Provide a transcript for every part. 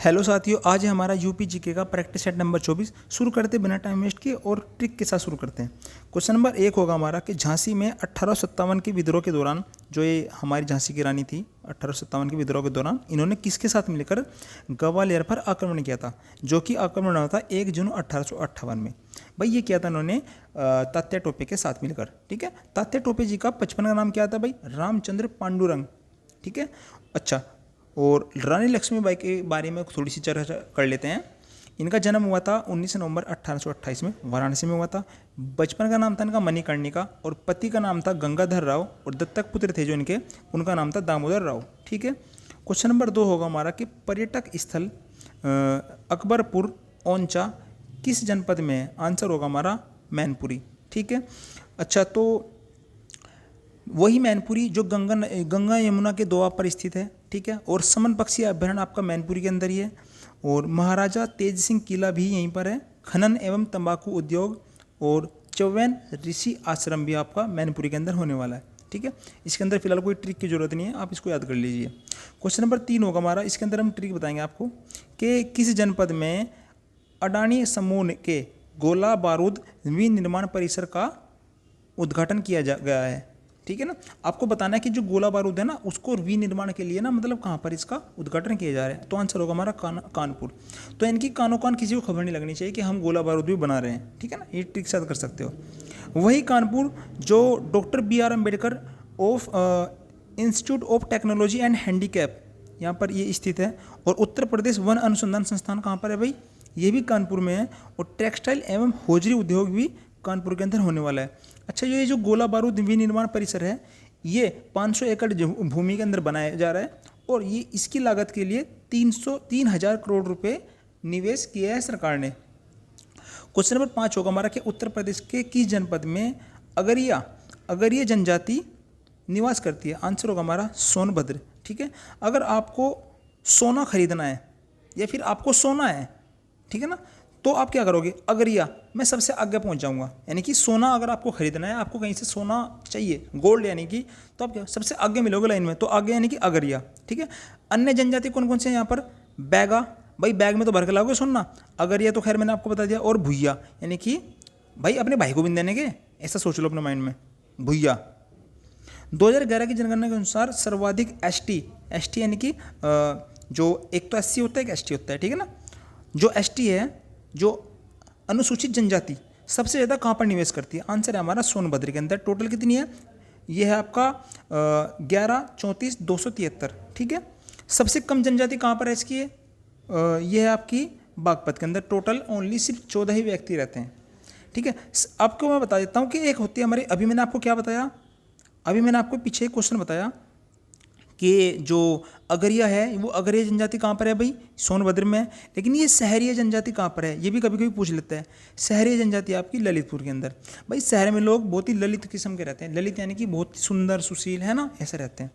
Hello साथियों, आज है हमारा यूपी जीके का प्रैक्टिस सेट नंबर 24। शुरू करते बिना टाइम वेस्ट किए और ट्रिक के साथ शुरू करते हैं। क्वेश्चन नंबर 1 होगा हमारा कि झांसी में 1857 के विद्रोह के दौरान, जो ये हमारी झांसी की रानी थी, 1857 के विद्रोह के दौरान इन्होंने किसके साथ मिलकर ग्वालियर पर आक्रमण किया था, जो कि आक्रमण हुआ था 1 जून 1858 में। भाई ये किया था इन्होंने तात्या टोपे के साथ मिलकर। ठीक है, तात्या टोपे जी का बचपन का नाम क्या था भाई? रामचंद्र पांडुरंग। ठीक है, अच्छा। और रानी लक्ष्मीबाई के बारे में थोड़ी सी चर्चा कर लेते हैं। इनका जन्म हुआ था 19 नवंबर 1828 में, वाराणसी में हुआ था। बचपन का नाम था इनका मणिकर्णिका और पति का नाम था गंगाधर राव और दत्तक पुत्र थे जो इनके, उनका नाम था दामोदर राव। ठीक है, क्वेश्चन नंबर 2 होगा हमारा कि पर्यटक स्थल अकबरपुर ओंचा किस जनपद में है? आंसर होगा हमारा मैनपुरी। ठीक है, अच्छा, तो वही मैनपुरी जो गंगा यमुना के दोआब पर स्थित है। ठीक है, और समन पक्षी अभ्यारण्य आपका मैनपुरी के अंदर ही है। और महाराजा तेज सिंह किला भी यहीं पर है। खनन एवं तंबाकू उद्योग और चौवन ऋषि आश्रम भी आपका मैनपुरी के अंदर होने वाला है। ठीक है, इसके अंदर फिलहाल कोई ट्रिक की जरूरत नहीं है, आप इसको याद कर लीजिए। क्वेश्चन नंबर 3 होगा हमारा, इसके अंदर हम ट्रिक बताएंगे आपको कि किस जनपद में अडानी समूह के गोला बारूद विनिर्माण परिसर का उद्घाटन किया गया है। ठीक है ना, आपको बताना है कि जो गोला बारूद है ना, उसको विनिर्माण के लिए ना, मतलब कहाँ पर इसका उद्घाटन किया जा रहा है। तो आंसर होगा हमारा कानपुर। तो इनकी कानो कान किसी को खबर नहीं लगनी चाहिए कि हम गोला बारूद भी बना रहे हैं। ठीक है ना, ये ट्रिक साथ कर सकते हो। वही कानपुर जो doctor BR Ambedkar of institute of technology and handicap, यहाँ पर ये स्थित है। और उत्तर प्रदेश वन अनुसंधान संस्थान कहाँ पर है भाई? ये भी कानपुर में है। और टेक्सटाइल एवं होजरी उद्योग भी कानपुर के अंदर होने वाला है। अच्छा, ये जो गोला बारूद विनिर्माण परिसर है, ये 500 एकड़ भूमि के अंदर बनाया जा रहा है और ये इसकी लागत के लिए 3,000 करोड़ रुपए निवेश किया है सरकार ने। क्वेश्चन नंबर 5 होगा हमारा कि उत्तर प्रदेश के किस जनपद में अगरिया जनजाति निवास करती है? आंसर होगा हमारा सोनभद्र। ठीक है, अगर आपको सोना खरीदना है या फिर आपको सोना है, ठीक है ना, तो आप क्या करोगे? अगरिया, मैं सबसे आगे पहुंच जाऊंगा। यानी कि सोना अगर आपको खरीदना है, आपको कहीं से सोना चाहिए, गोल्ड यानी कि, तो आप क्या सबसे आगे मिलोगे लाइन में, तो आगे यानी कि अगरिया। ठीक है, अन्य जनजाति कौन कौन से हैं यहाँ पर? बैगा, भाई बैग में तो भर के लाओगे सोना। अगरिया तो खैर मैंने आपको बता दिया। और भुइया, यानी कि भाई अपने भाई को भी देने के, ऐसा सोच लो अपने माइंड में, भुइया। 2011 की जनगणना के अनुसार सर्वाधिक एस टी यानी कि जो एक तो SC होता है, एक ST होता है। ठीक है ना, जो ST है, जो अनुसूचित जनजाति, सबसे ज़्यादा कहाँ पर निवेश करती है? आंसर है हमारा सोनभद्र के अंदर। टोटल कितनी है? ये है आपका 11,34,273। ठीक है, सबसे कम जनजाति कहाँ पर है इसकी? ये है आपकी बागपत के अंदर। टोटल ओनली सिर्फ 14 ही व्यक्ति रहते हैं। ठीक है, आपको मैं बता देता हूँ कि एक होती है हमारी, अभी मैंने आपको क्या बताया? अभी मैंने आपको पीछे एक क्वेश्चन बताया कि जो अगरिया है, वो अगरिया जनजाति कहाँ पर है भाई? सोनभद्र में है। लेकिन ये शहरीय जनजाति कहाँ पर है? ये भी कभी कभी पूछ लेता है। शहरीय जनजाति आपकी ललितपुर के अंदर। भाई शहर में लोग बहुत ही ललित किस्म के रहते हैं। ललित यानी कि बहुत सुंदर, सुशील, है ना, ऐसे रहते हैं।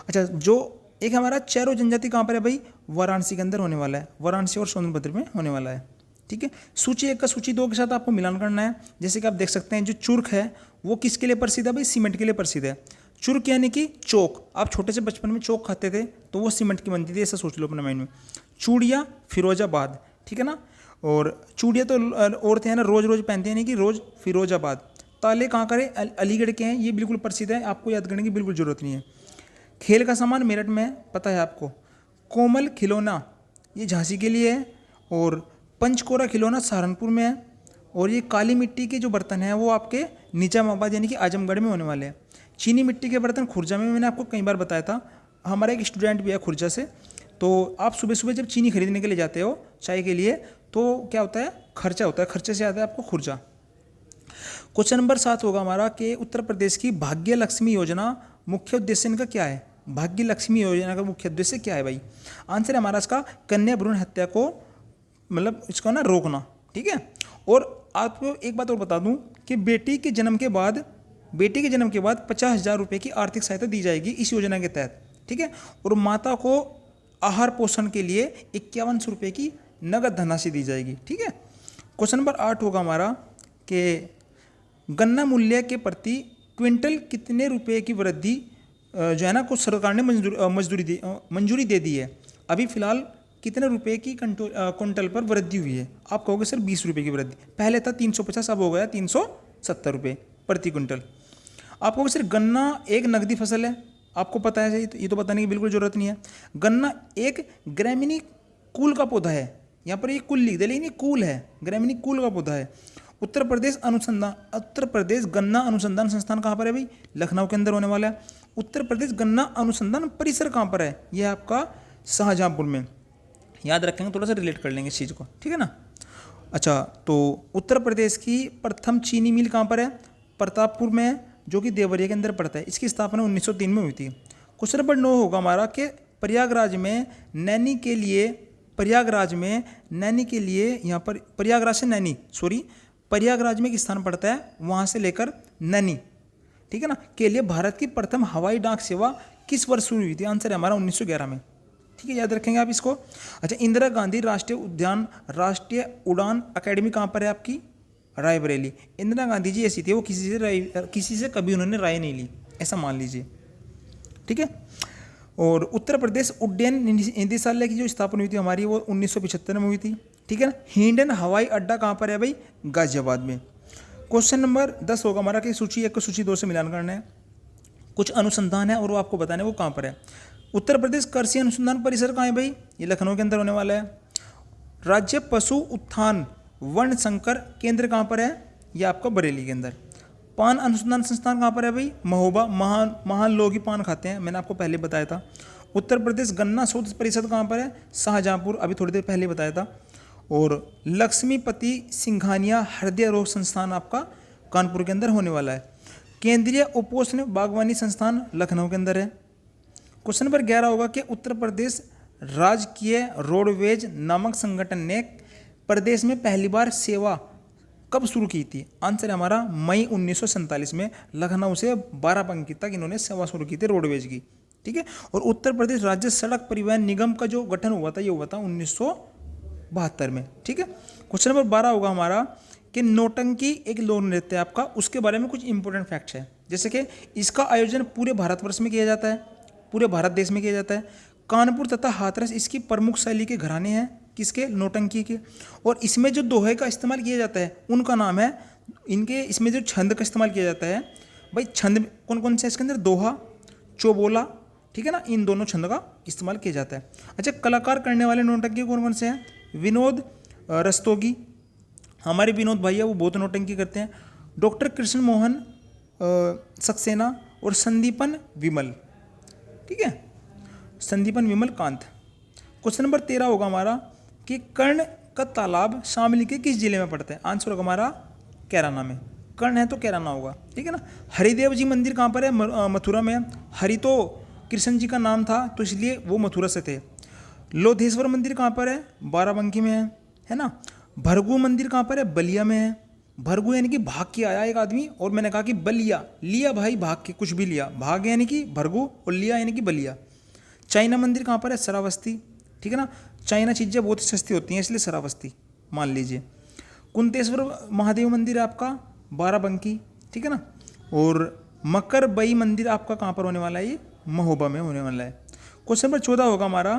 अच्छा, जो एक हमारा चैरो जनजाति कहाँ पर है भाई? वाराणसी के अंदर होने वाला है। वाराणसी और सोनभद्र में होने वाला है। ठीक है, सूची 1 का सूची 2 के साथ आपको मिलान करना है। जैसे कि आप देख सकते हैं, जो चुर्क है वो किसके लिए प्रसिद्ध है भाई? सीमेंट के लिए प्रसिद्ध है। चुर्क यानी कि चौक, आप छोटे से बचपन में चौक खाते थे तो वो सीमेंट की बनती थी, ऐसा सोच लो अपने माइंड में। चूड़िया फिरोजाबाद, ठीक है ना, और चूड़िया तो औरतें हैं ना रोज रोज पहनती हैं, यानी कि रोज फिरोजाबाद। ताले कहाँ करे? अलीगढ़ के हैं, ये बिल्कुल प्रसिद्ध है, आपको याद करने की बिल्कुल जरूरत नहीं है। खेल का सामान मेरठ में, पता है आपको। कोमल खिलौना ये झांसी के लिए है। और पंचकोरा खिलौना सहारनपुर में है। और ये काली मिट्टी के जो बर्तन हैं वो आपके निजामाबाद यानी कि आजमगढ़ में होने वाले हैं। चीनी मिट्टी के बर्तन खुर्जा में, मैंने आपको कई बार बताया था। हमारा एक स्टूडेंट भी है खुर्जा से, तो आप सुबह सुबह जब चीनी खरीदने के लिए जाते हो चाय के लिए, तो क्या होता है? खर्चा होता है, खर्चे से आता है आपको खुर्जा। क्वेश्चन नंबर 7 होगा हमारा कि उत्तर प्रदेश की भाग्य लक्ष्मी योजना मुख्य उद्देश्य इनका क्या है? भाग्य लक्ष्मी योजना का मुख्य उद्देश्य क्या है भाई? आंसर है हमारा इसका कन्या भ्रूण हत्या को, मतलब इसको ना रोकना। ठीक है, और आपको एक बात और बता दूं कि बेटी के जन्म के बाद 50,000 रुपये की आर्थिक सहायता दी जाएगी इस योजना के तहत। ठीक है, और माता को आहार पोषण के लिए 5100 रुपये की नगद धनराशि दी जाएगी। ठीक है, क्वेश्चन नंबर 8 होगा हमारा कि गन्ना मूल्य के प्रति क्विंटल कितने रुपए की वृद्धि जो है ना को सरकार ने मंजूरी दे दी है। अभी फिलहाल कितने रुपए की कुंटल पर वृद्धि हुई है? आप कहोगे सर 20 रुपये की वृद्धि, पहले था 350, अब हो गया 370 रुपये प्रति कुंटल। आप कहोगे सर गन्ना एक नकदी फसल है, आपको पता है, ये तो बताने की बिल्कुल जरूरत नहीं है। गन्ना एक ग्रामीणी कुल का पौधा है, यहाँ पर ये कुल लिख दे लेकिन ये कुल है, ग्रामीणी कुल का पौधा है। उत्तर प्रदेश गन्ना अनुसंधान संस्थान कहाँ पर है भाई? लखनऊ के अंदर होने वाला है। उत्तर प्रदेश गन्ना अनुसंधान परिसर कहाँ पर है? यह आपका शाहजहाँपुर में। याद रखेंगे, थोड़ा सा रिलेट कर लेंगे इस चीज़ को, ठीक है ना। अच्छा, तो उत्तर प्रदेश की प्रथम चीनी मिल कहाँ पर है? प्रतापपुर में, जो कि देवरिया के अंदर पड़ता है। इसकी स्थापना 1903 में हुई थी। क्वेश्चन नंबर 9 होगा हमारा कि प्रयागराज में नैनी के लिए यहाँ पर प्रयागराज में एक स्थान पड़ता है, वहाँ से लेकर नैनी, ठीक है ना, के लिए भारत की प्रथम हवाई डाक सेवा किस वर्ष शुरू हुई थी? आंसर है हमारा 1911 में, ठीक है, याद रखेंगे आप इसको। अच्छा, इंदिरा गांधी राष्ट्रीय उड़ान अकेडमी कहाँ पर है आपकी? रायबरेली। इंदिरा गांधी जी ऐसी थी, वो किसी से कभी उन्होंने राय नहीं ली, ऐसा मान लीजिए, ठीक है। और उत्तर प्रदेश उड्डयन निदेशालय की जो स्थापना हुई थी हमारी, वो 1975 में हुई थी, ठीक है ना। हिंडन हवाई अड्डा कहाँ पर है भाई? गाजियाबाद में। क्वेश्चन नंबर 10 होगा हमारा कि सूची 1 को सूची 2 से मिलान करना है। कुछ अनुसंधान है और वो आपको बताना है वो कहाँ पर है। उत्तर प्रदेश कृषि अनुसंधान परिसर कहाँ है भाई? ये लखनऊ के अंदर होने वाला है। राज्य पशु उत्थान वर्ण संकर केंद्र कहाँ पर है? ये आपका बरेली के अंदर। पान अनुसंधान संस्थान कहाँ पर है भाई? महोबा। महान लोग ही पान खाते हैं, मैंने आपको पहले बताया था। उत्तर प्रदेश गन्ना शोध परिषद कहाँ पर है? शाहजहाँपुर, अभी थोड़ी देर पहले बताया था। और लक्ष्मीपति सिंघानिया हृदय रोग संस्थान आपका कानपुर के अंदर होने वाला है। केंद्रीय उपोष्ण बागवानी संस्थान लखनऊ के अंदर है। क्वेश्चन नंबर 11 होगा कि उत्तर प्रदेश राजकीय रोडवेज नामक संगठन ने प्रदेश में पहली बार सेवा कब शुरू की थी? आंसर है हमारा मई 1947 में, लखनऊ से बाराबंकी तक इन्होंने सेवा शुरू की थी रोडवेज की, ठीक है। और उत्तर प्रदेश राज्य सड़क परिवहन निगम का जो गठन हुआ था, ये हुआ था 1972 में, ठीक है। क्वेश्चन नंबर 12 होगा हमारा कि नौटंकी एक लोक नृत्य है आपका, उसके बारे में कुछ इंपॉर्टेंट फैक्ट्स है। जैसे कि इसका आयोजन पूरे भारतवर्ष में किया जाता है, पूरे भारत देश में किया जाता है। कानपुर तथा हाथरस इसकी प्रमुख शैली के घराने हैं, किसके? नौटंकी के। और इसमें जो दोहे का इस्तेमाल किया जाता है उनका नाम है, इसमें जो छंद का इस्तेमाल किया जाता है भाई, छंद कौन कौन से इसके अंदर? दोहा, चौबोला, ठीक है ना, इन दोनों छंद का इस्तेमाल किया जाता है। अच्छा, कलाकार करने वाले नौटंकी कौन कौन से हैं? विनोद रस्तोगी, हमारे विनोद भाई है, वो बहुत नौटंकी करते हैं। डॉक्टर कृष्ण मोहन सक्सेना और संदीपन विमल, ठीक है, संदीपन विमल कांत। क्वेश्चन नंबर 13 होगा हमारा कि कर्ण का तालाब शामली के किस जिले में पड़ता है? आंसर होगा हमारा कैराना में। कर्ण है तो कैराना होगा, ठीक है ना। हरिदेव जी मंदिर कहाँ पर है? मथुरा में है। हरि तो कृष्ण जी का नाम था, तो इसलिए वो मथुरा से थे। लोधेश्वर मंदिर कहाँ पर है? बाराबंकी में है ना। भरगू मंदिर कहाँ पर है? बलिया में है। भरगू यानी कि भाग के आया एक आदमी, और मैंने कहा कि बलिया, लिया भाई भाग के, कुछ भी लिया, भाग यानी कि भरगू और लिया यानी कि बलिया। चाइना मंदिर कहाँ पर है? श्रावस्ती, ठीक है ना। चाइना चीज़ें बहुत सस्ती होती हैं, इसलिए श्रावस्ती मान लीजिए। कुंतेश्वर महादेव मंदिर आपका बाराबंकी, ठीक है ना। और मकरबई मंदिर आपका कहाँ पर होने वाला है? ये महोबा में होने वाला है। क्वेश्चन नंबर 14 होगा हमारा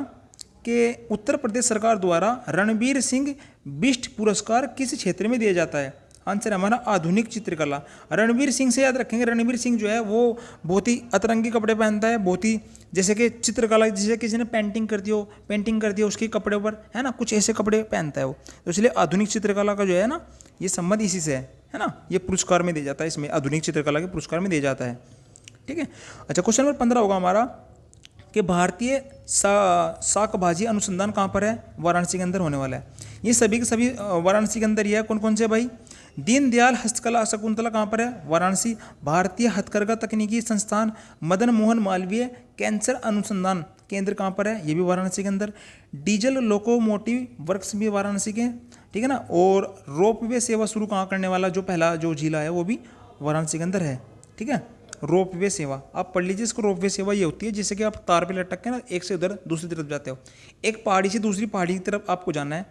कि उत्तर प्रदेश सरकार द्वारा रणवीर सिंह बिष्ट पुरस्कार किस क्षेत्र में दिया जाता है? आंसर हमारा आधुनिक चित्रकला। रणवीर सिंह से याद रखेंगे, रणवीर सिंह जो है वो बहुत ही अतरंगी कपड़े पहनता है, बहुत ही जैसे कि चित्रकला, जैसे किसी ने पेंटिंग कर दी हो उसके कपड़े पर, है ना, कुछ ऐसे कपड़े पहनता है वो, तो इसलिए आधुनिक चित्रकला का जो है ना, ये संबंध इसी से है ना। ये पुरस्कार में दिया जाता है, इसमें आधुनिक चित्रकला के पुरस्कार में दिया जाता है, ठीक है। अच्छा, क्वेश्चन नंबर 15 होगा हमारा कि भारतीय शाक भाजी अनुसंधान कहाँ पर है? वाराणसी के अंदर होने वाला है। ये सभी के सभी वाराणसी के अंदर ही है। कौन कौन से भाई? दीनदयाल हस्तकला शकुंतला कहाँ पर है? वाराणसी। भारतीय हथकरघा तकनीकी संस्थान मदन मोहन मालवीय कैंसर अनुसंधान केंद्र कहाँ पर है? ये भी वाराणसी के अंदर। डीजल लोकोमोटिव वर्क्स भी वाराणसी के, ठीक है ना। और रोपवे सेवा शुरू कहाँ करने वाला जो पहला जो जिला है वो भी वाराणसी के अंदर है, ठीक है। रोपवे सेवा आप पढ़ लीजिए इसको। रोपवे सेवा ये होती है जैसे कि आप तार पे लटक के ना एक से उधर दूसरी तरफ जाते हो, एक पहाड़ी से दूसरी पहाड़ी की तरफ आपको जाना है,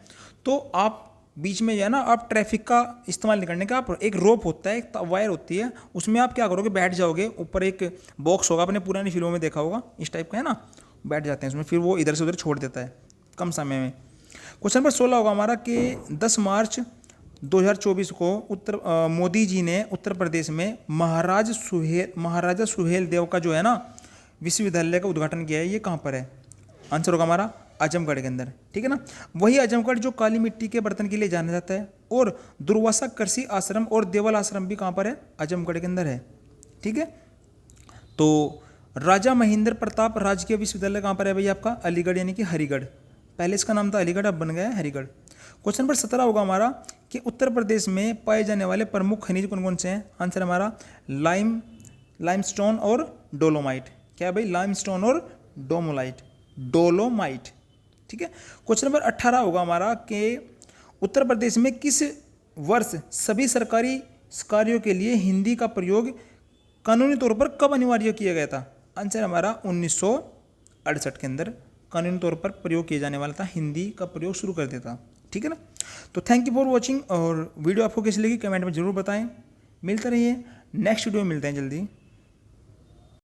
तो आप बीच में जो है ना, आप ट्रैफिक का इस्तेमाल नहीं करने का, आप एक रोप होता है, एक वायर होती है, उसमें आप क्या करोगे? बैठ जाओगे, ऊपर एक बॉक्स होगा, आपने पुरानी फिल्मों में देखा होगा, इस टाइप का है ना, बैठ जाते हैं उसमें, फिर वो इधर से उधर छोड़ देता है कम समय में। क्वेश्चन नंबर 16 होगा हमारा कि 10 मार्च 2024 को मोदी जी ने उत्तर प्रदेश में महाराजा सुहेल देव का जो है ना विश्वविद्यालय का उद्घाटन किया है। ये कहाँ पर है? आंसर होगा हमारा आजमगढ़ के अंदर, ठीक है ना। वही आजमगढ़ जो काली मिट्टी के बर्तन के लिए जाना जाता है। और दुर्वासा कृषि आश्रम और देवल आश्रम भी कहाँ पर है? आजमगढ़ के अंदर है, ठीक है। तो राजा महेंद्र प्रताप राजकीय विश्वविद्यालय कहाँ पर है भाई आपका? अलीगढ़ यानी कि हरिगढ़। पहले इसका नाम था अलीगढ़, अब बन गया है हरिगढ़। क्वेश्चन नंबर 17 होगा हमारा कि उत्तर प्रदेश में पाए जाने वाले प्रमुख खनिज कौन कौन से हैं? आंसर हमारा लाइमस्टोन और डोलोमाइट। क्या है भाई? लाइमस्टोन और डोलोमाइट, ठीक है। क्वेश्चन नंबर 18 होगा हमारा कि उत्तर प्रदेश में किस वर्ष सभी सरकारी कार्यों के लिए हिंदी का प्रयोग कानूनी तौर पर कब अनिवार्य किया गया था? आंसर हमारा 1968 के अंदर कानूनी तौर पर प्रयोग किया जाने वाला था, हिंदी का प्रयोग शुरू कर देता, ठीक है ना। तो थैंक यू फॉर वॉचिंग, और वीडियो आपको कैसी लगी कमेंट में जरूर बताएं। मिलते रहिए, नेक्स्ट वीडियो में मिलते हैं जल्दी।